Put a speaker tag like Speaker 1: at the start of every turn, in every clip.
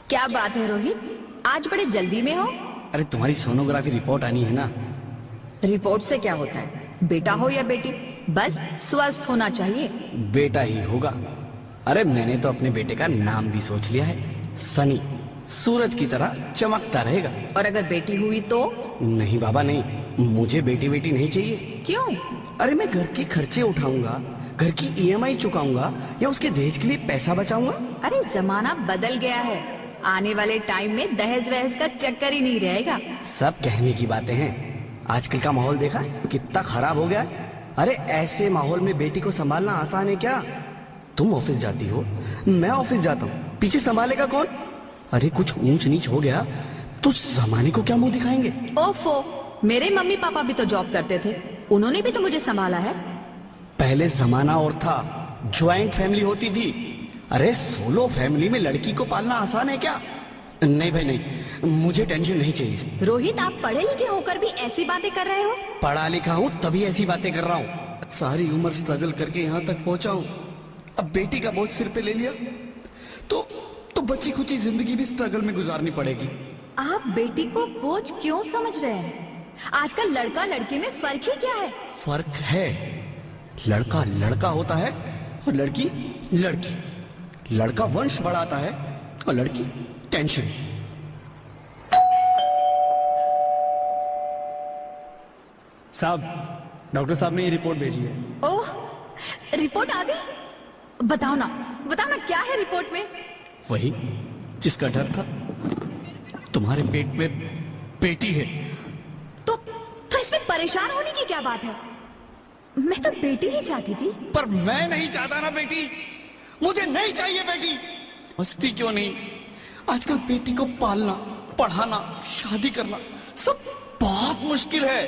Speaker 1: क्या बात है रोहित, आज बड़े जल्दी में हो?
Speaker 2: अरे तुम्हारी सोनोग्राफी रिपोर्ट आनी है ना।
Speaker 1: रिपोर्ट से क्या होता है, बेटा हो या बेटी, बस स्वस्थ होना चाहिए।
Speaker 2: बेटा ही होगा। अरे मैंने तो अपने बेटे का नाम भी सोच लिया है, सनी। सूरज की तरह चमकता रहेगा।
Speaker 1: और अगर बेटी हुई तो?
Speaker 2: नहीं बाबा नहीं, मुझे बेटी बेटी नहीं चाहिए।
Speaker 1: क्यों?
Speaker 2: अरे मैं घर के खर्चे उठाऊंगा, घर की ईएमआई चुकाऊंगा या उसके दहेज के लिए पैसा बचाऊंगा।
Speaker 1: अरे जमाना बदल गया है, आने वाले टाइम में दहेज वहेज का चक्कर ही नहीं रहेगा।
Speaker 2: सब कहने की बातें हैं, आजकल का माहौल देखा कितना खराब हो गया है। अरे ऐसे माहौल में बेटी को संभालना आसान है क्या? तुम ऑफिस जाती हो, मैं ऑफिस जाता हूँ, पीछे संभालेगा कौन? अरे कुछ ऊंच नीच हो गया तो जमाने को क्या मुंह दिखाएंगे?
Speaker 1: ओफो, मेरे मम्मी पापा भी तो जॉब करते थे, उन्होंने भी तो मुझे संभाला है।
Speaker 2: पहले जमाना और था, ज्वाइंट फैमिली होती थी। अरे सोलो फैमिली में लड़की को पालना आसान है क्या? नहीं भाई नहीं, मुझे टेंशन नहीं चाहिए।
Speaker 1: रोहित, आप पढ़े लिखे होकर भी ऐसी बातें कर रहे हो?
Speaker 2: पढ़ा लिखा हूँ तभी ऐसी बातें कर रहा हूँ। सारी उम्र स्ट्रगल करके यहाँ तक पहुंचा हूँ, अब बेटी का बोझ सिर पे ले लिया तो बची खुची जिंदगी भी स्ट्रगल में गुजारनी पड़ेगी।
Speaker 1: आप बेटी को बोझ क्यों समझ रहे हैं? आजकल लड़का लड़की में फर्क ही क्या है?
Speaker 2: फर्क है, लड़का लड़का होता है और लड़की लड़की। लड़का वंश बढ़ाता है और लड़की टेंशन।
Speaker 3: साहब, डॉक्टर साहब ने ये रिपोर्ट भेजी है।
Speaker 1: ओह, रिपोर्ट आ गई? बताओ ना क्या है रिपोर्ट में?
Speaker 2: वही जिसका डर था, तुम्हारे पेट में बेटी है।
Speaker 1: तो इसमें परेशान होने की क्या बात है? मैं तो बेटी ही चाहती थी।
Speaker 2: पर मैं नहीं चाहता ना बेटी, मुझे नहीं चाहिए बेटी। मस्ती क्यों नहीं, आजकल बेटी को पालना, पढ़ाना, शादी करना सब बहुत मुश्किल है।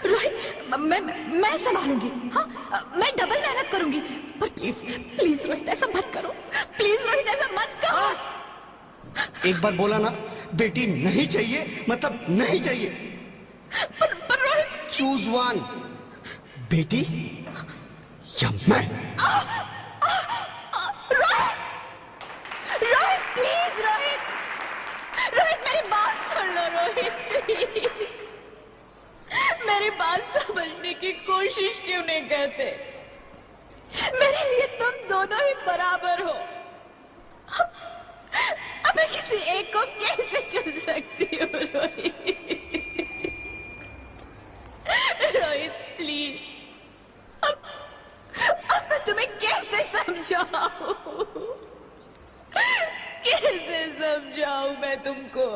Speaker 1: रोहित, मैं संभालूंगी। हाँ, मैं डबल मेहनत करूंगी। पर प्लीज रोहित ऐसा मत करो, प्लीज रोहित ऐसा मत करो।
Speaker 2: एक बार बोला ना, बेटी नहीं चाहिए मतलब नहीं चाहिए।
Speaker 1: पर रोहित,
Speaker 2: चूज वन, बेटी या मैं।
Speaker 1: रोहित प्लीज, रोहित मेरी बात सुन लो रोहित, प्लीज मेरी बात समझने की कोशिश क्यों नहीं करते? मेरे लिए तुम दोनों ही बराबर हो। अब मैं किसी एक को कैसे चुन सकती हूँ रोहित? रोहित प्लीज, अब मैं तुम्हें कैसे समझाऊं? कैसे समझाऊं मैं तुमको?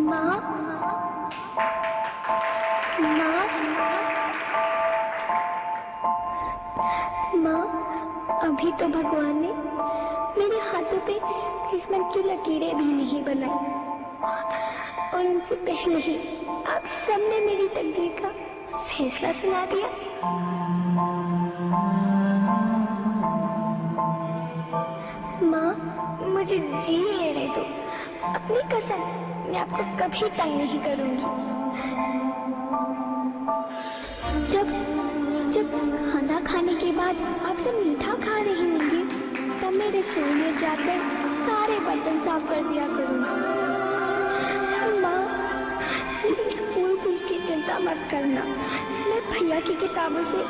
Speaker 4: माँ, अभी तो भगवान ने मेरे हाथों पे किस्मत की लकीरें भी नहीं बनाई, और उनसे पहले ही आप सबने मेरी तकदीर का फैसला सुना दिया। माँ, मुझे जी लेने दो, अपनी कसम, मैं आपको कभी तंग नहीं करूंगी। जब खाना खाने के बाद आपसे मीठा खा रही होंगी, तब मैं रसोई में जाकर सारे बर्तन साफ कर दिया करूंगी। माँ, स्कूल फीस की चिंता मत करना, मैं भैया की किताबों से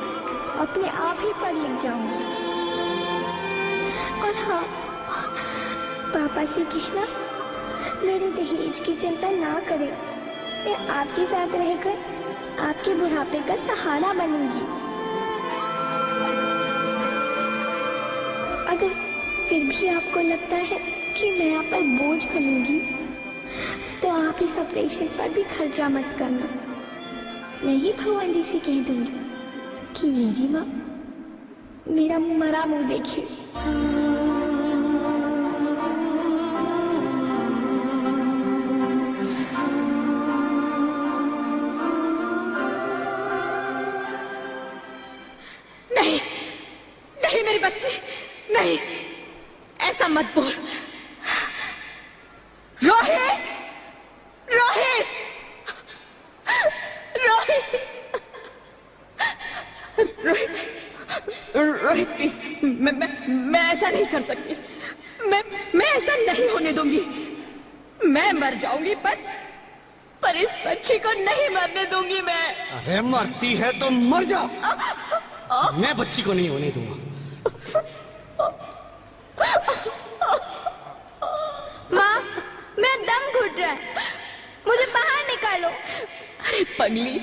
Speaker 4: अपने आप ही पढ़ लिख जाऊंगी। और हाँ, पापा से कहना मेरे दहेज की चिंता ना करें, मैं आपके साथ रहकर आपके बुढ़ापे का सहारा बनूंगी। अगर फिर भी आपको लगता है कि मैं आप पर बोझ बनूंगी, तो आप इस ऑपरेशन पर भी खर्चा मत करना। मैं ही भगवान जी से कह दूंगी कि मेरी माँ मेरा मरा मुंह देखे।
Speaker 1: नहीं मेरी बच्ची, नहीं, ऐसा मत बोल। रोहित, रोहित, रोहित। रोहित प्लीज, मैं ऐसा नहीं कर सकती। मैं ऐसा नहीं होने दूंगी। मैं मर जाऊंगी पर इस बच्ची को नहीं मरने दूंगी मैं।
Speaker 2: अरे मरती है तो मर जाओ, मैं बच्ची को नहीं होने दूंगा।
Speaker 4: माँ, मेरा दम घुट रहा है, मुझे बाहर निकालो।
Speaker 1: अरे पगली,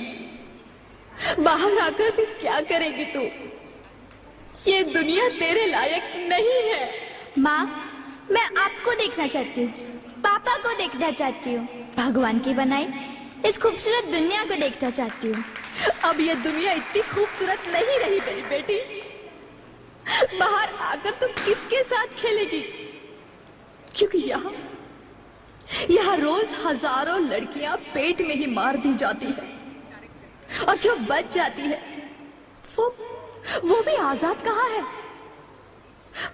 Speaker 1: बाहर आकर भी क्या करेगी तू? ये दुनिया तेरे लायक नहीं है।
Speaker 4: माँ, मैं आपको देखना चाहती हूँ, पापा को देखना चाहती हूँ, भगवान की बनाई इस खूबसूरत दुनिया को देखना चाहती हूँ।
Speaker 1: अब ये दुनिया इतनी खूबसूरत नहीं रही मेरी बेटी। बाहर आकर तुम किसके साथ खेलेगी? क्योंकि यहाँ रोज हजारों लड़कियां पेट में ही मार दी जाती है, और जो बच जाती है वो भी आजाद कहाँ है?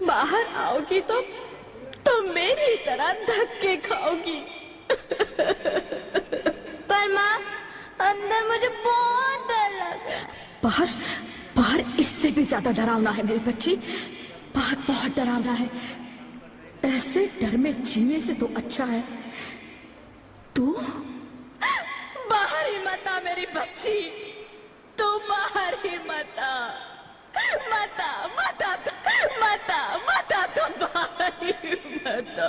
Speaker 1: बाहर आओगी तो मेरी तरह धक्के खाओगी।
Speaker 4: पर माँ, अंदर मुझे बहुत डर लग रहा है।
Speaker 1: बाहर इससे भी ज्यादा डरावना है मेरी बच्ची। बाहर बहुत डरावना है। ऐसे डर में जीने से तो अच्छा है तू बाहर ही मत आ मेरी बच्ची। तू बाहर ही मत आ, मत आ, मत आ, मत आ, मत आ, तू बाहर ही मत आ।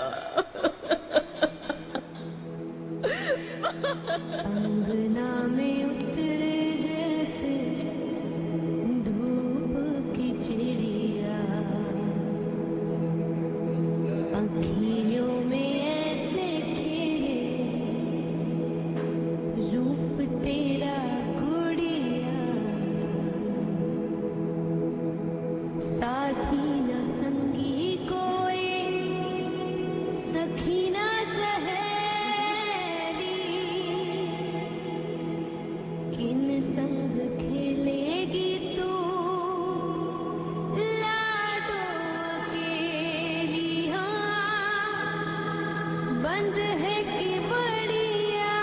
Speaker 5: अंगना में उतरे जैसे धूप की चिड़िया, अखियों में ऐसे खेले रूप तेरा गुड़िया, साथी न संगी कोई, सखी न किन संग खेलेगी तू लाडो अकेली? हाँ, बंद है कि बढ़िया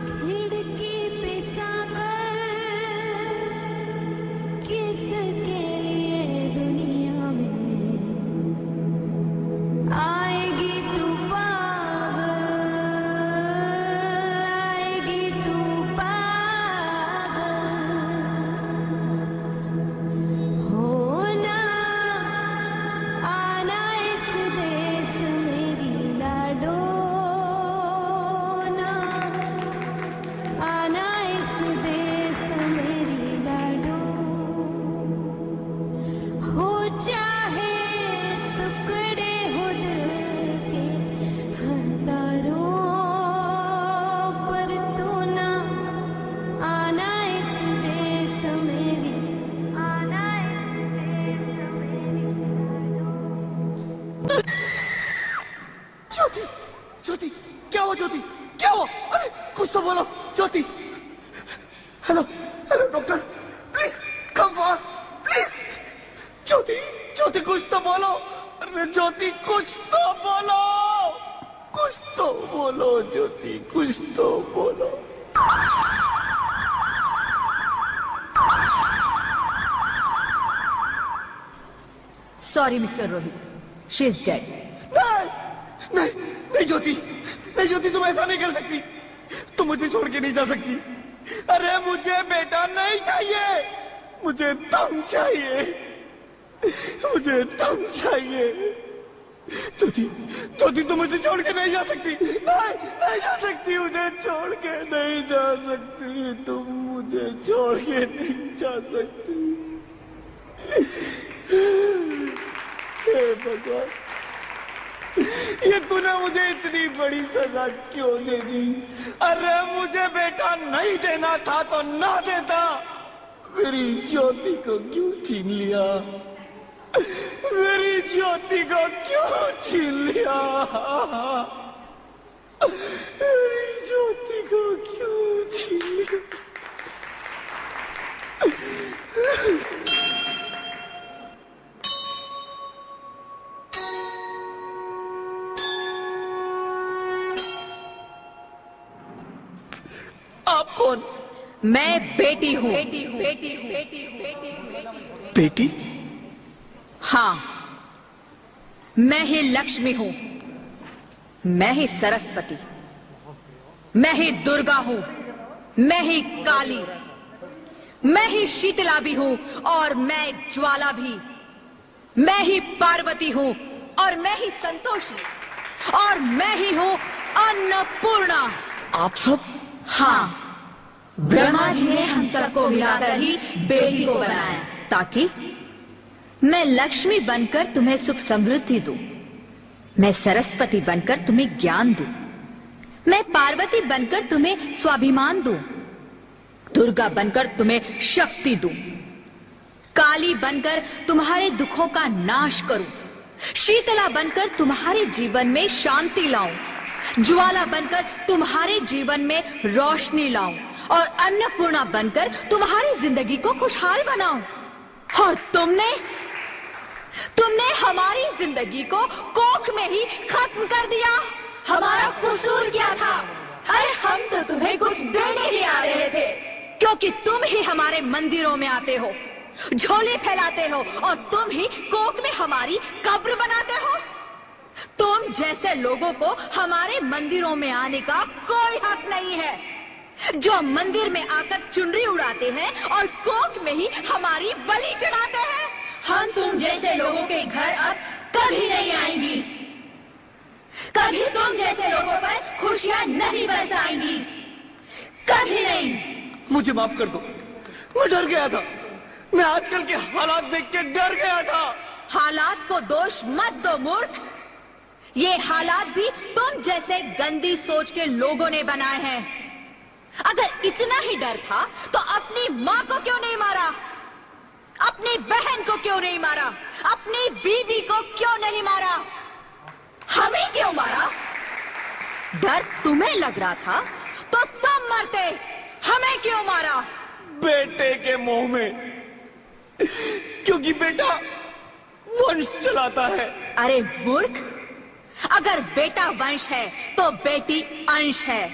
Speaker 5: खिड़की पे साकर, किसके लिए दुनिया में आएगी तू
Speaker 2: ज्योति, ज्योति, क्या हुआ ज्योति, क्या हुआ? अरे कुछ तो बोलो Jyoti. Hello hello doctor, please come fast please. Jyoti, Jyoti कुछ तो बोलो। अरे ज्योति कुछ तो बोलो, कुछ तो बोलो ज्योति, कुछ तो बोलो।
Speaker 1: Sorry mister Rohit, she is dead.
Speaker 2: नहीं नहीं ज्योति, नहीं ज्योति, तुम ऐसा नहीं कर सकती। तुम मुझे छोड़ के नहीं जा सकती। अरे मुझे बेटा नहीं चाहिए, मुझे तुम चाहिए, मुझे तुम चाहिए। ज्योति, ज्योति तुम मुझे छोड़ के नहीं जा सकती। नहीं नहीं जा सकती, मुझे छोड़ के नहीं जा सकती। तुम मुझे छोड़ के नहीं जा सकती। हे भगवान, ये तूने मुझे इतनी बड़ी सजा क्यों दे दी? अरे मुझे बेटा नहीं देना था तो ना देता। मेरी ज्योति को क्यों छीन लिया? मेरी ज्योति को क्यों छीन लिया? मेरी ज्योति को क्यों छीन लिया? आप कौन?
Speaker 1: मैं बेटी हूँ।
Speaker 2: बेटी?
Speaker 1: हाँ, मैं ही लक्ष्मी हूँ, मैं ही सरस्वती, मैं ही दुर्गा हूँ, मैं ही काली, मैं ही शीतला भी हूँ और मैं ज्वाला भी, मैं ही पार्वती हूँ और मैं ही संतोषी और मैं ही हूँ अन्नपूर्णा।
Speaker 2: आप सब?
Speaker 1: हाँ, ब्रह्मा जी ने हम सबको मिलाकर ही बेटी को बनाया ताकि मैं लक्ष्मी बनकर तुम्हें सुख समृद्धि दूं, मैं सरस्वती बनकर तुम्हें ज्ञान दूं, मैं पार्वती बनकर तुम्हें स्वाभिमान दूं, दुर्गा बनकर तुम्हें शक्ति दूं, काली बनकर तुम्हारे दुखों का नाश करूं, शीतला बनकर तुम्हारे जीवन में शांति लाऊं, ज्वाला बनकर तुम्हारे जीवन में रोशनी लाऊं और अन्नपूर्णा बनकर तुम्हारी जिंदगी को खुशहाल बनाऊं। और तुमने हमारी जिंदगी को कोख में ही खत्म कर दिया। हमारा कसूर क्या था? अरे हम तो तुम्हें कुछ देने ही आ रहे थे, क्योंकि तुम ही हमारे मंदिरों में आते हो, झोले फैलाते हो और तुम ही कोख में हमारी कब्र बनाते हो। तुम जैसे लोगों को हमारे मंदिरों में आने का कोई हक नहीं है, जो मंदिर में आकर चुनरी उड़ाते हैं और कोख में ही हमारी बलि चढ़ाते हैं। हम तुम जैसे लोगों के घर अब कभी नहीं आएंगी, कभी तुम जैसे लोगों पर खुशियां नहीं बरसाएंगी, कभी नहीं।
Speaker 2: मुझे माफ कर दो, मैं डर गया था, मैं आजकल के हालात देख के डर गया था।
Speaker 1: हालात को दोष मत दो मूर्ख, ये हालात भी तुम जैसे गंदी सोच के लोगों ने बनाए हैं। अगर इतना ही डर था तो अपनी माँ को क्यों नहीं मारा, अपनी बहन को क्यों नहीं मारा, अपनी बीवी को क्यों नहीं मारा, हमें क्यों मारा? डर तुम्हें लग रहा था तो तुम मरते, हमें क्यों मारा?
Speaker 2: बेटे के मोह में, क्योंकि बेटा वंश चलाता है।
Speaker 1: अरे मूर्ख, अगर बेटा वंश है तो बेटी अंश है,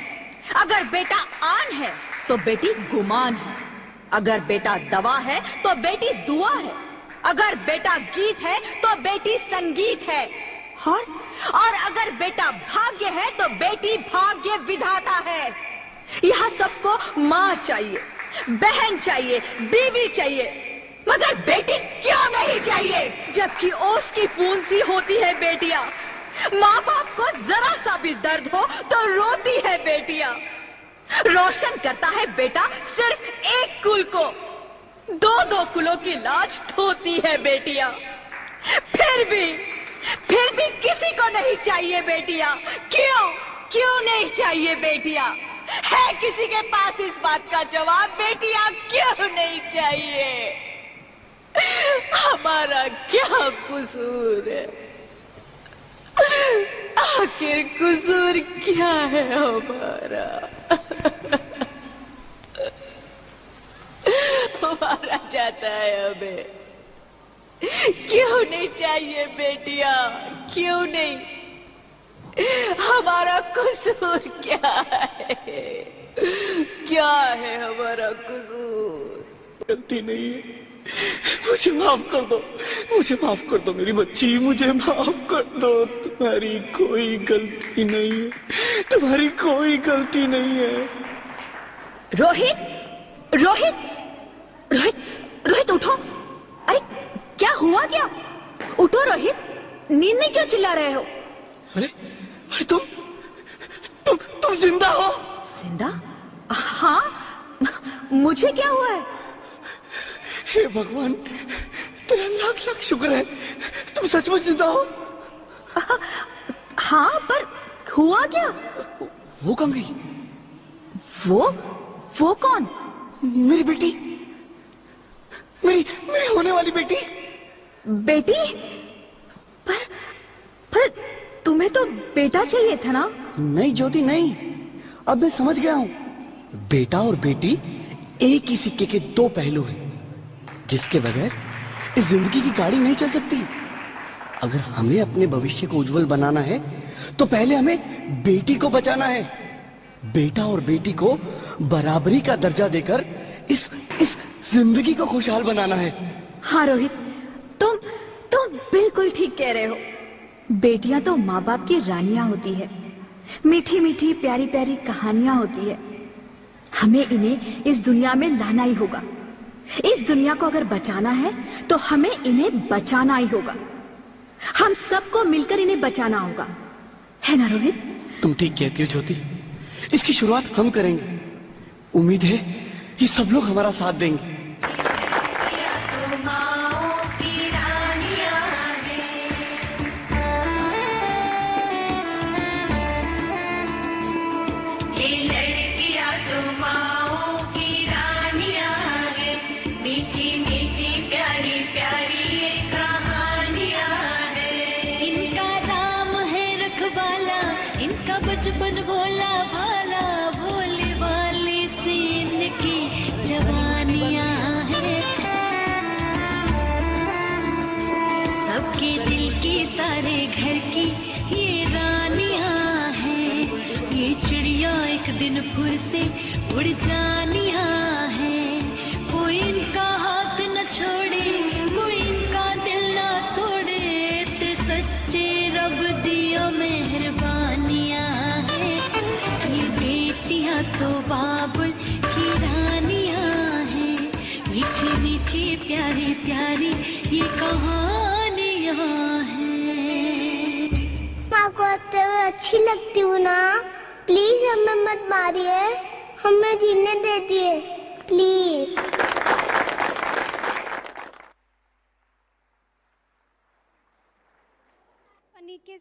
Speaker 1: अगर बेटा आन है तो बेटी गुमान है, अगर बेटा दवा है तो बेटी दुआ है, अगर बेटा गीत है तो बेटी संगीत है, और अगर बेटा भाग्य है तो बेटी भाग्य विधाता है। यहाँ सबको माँ चाहिए, बहन चाहिए, बीवी चाहिए, मगर बेटी क्यों नहीं चाहिए? जबकि ओस की बूंद सी होती है बेटियां, माँ बाप को जरा सा भी दर्द हो तो रोती है बेटियां, रोशन करता है बेटा सिर्फ एक कुल को, दो दो कुलों की लाज ढोती है बेटियां। फिर भी किसी को नहीं चाहिए बेटियां। क्यों नहीं चाहिए बेटियां? है किसी के पास इस बात का जवाब? बेटियां क्यों नहीं चाहिए? हमारा क्या कसूर है? आखिर कसूर क्या है हमारा? मारा जाता है हमें, क्यों नहीं चाहिए बेटियां? क्यों नहीं? हमारा कसूर क्या है? क्या है हमारा कसूर?
Speaker 2: गलती नहीं है, मुझे माफ कर दो, मुझे माफ कर दो मेरी बच्ची, मुझे माफ कर दो। तुम्हारी कोई गलती नहीं है, तुम्हारी कोई गलती नहीं है।
Speaker 1: रोहित, रोहित, रोहित, रोहित उठो। अरे क्या हुआ क्या? उठो रोहित, नींद में क्यों चिल्ला रहे हो?
Speaker 2: अरे अरे तुम जिंदा हो?
Speaker 1: जिंदा? हाँ, मुझे क्या हुआ है?
Speaker 2: हे भगवान, तेरा लाख लाख शुक्र है, तुम सचमुच जिंदा हो।
Speaker 1: हाँ, पर हुआ क्या?
Speaker 2: वो कहाँ गई?
Speaker 1: वो कौन?
Speaker 2: मेरी बेटी, मेरी होने वाली बेटी।
Speaker 1: बेटी? पर तुम्हें तो बेटा चाहिए था ना?
Speaker 2: नहीं ज्योति नहीं, अब मैं समझ गया हूँ। बेटा और बेटी एक ही सिक्के के दो पहलू हैं, जिसके बगैर इस जिंदगी की गाड़ी नहीं चल सकती। अगर हमें अपने भविष्य को उज्जवल बनाना है तो पहले हमें बेटी को बचाना है। बेटा और बेटी को बराबरी का दर्जा देकर इस जिंदगी को खुशहाल बनाना है।
Speaker 1: हाँ रोहित, तुम बिल्कुल ठीक कह रहे हो। बेटियां तो माँ बाप की रानियां होती है, मीठी मीठी प्यारी प्यारी कहानियां होती है। हमें इन्हें इस दुनिया में लाना ही होगा। इस दुनिया को अगर बचाना है तो हमें इन्हें बचाना ही होगा। हम सबको मिलकर इन्हें बचाना होगा, है ना रोहित?
Speaker 2: तुम ठीक कहती हो ज्योति, इसकी शुरुआत हम करेंगे। उम्मीद है ये सब लोग हमारा साथ देंगे।
Speaker 5: इनका नाम है रखवाला, इनका बचपन भोला भाला, भोले वाले से इनकी जवानियां हैं। सबके दिल की सारे घर की ये रानियां हैं। ये चिड़िया एक दिन फिर से उड़ जानियां हैं। कोई इनका हाथ न छोड़े, कोई इनका दिल न तोड़े, ते सच्चे रब दिया मेहरबानियां हैं। ये बेटियां तो बाबुल की रानियां हैं। मीठी मीठी प्यारी प्यारी ये कहानियां हैं।
Speaker 4: माँ को आते हुए अच्छी लगती हूँ ना, प्लीज हमें मत मारिए, हमें जीने दे दिए प्लीज।
Speaker 6: फनी के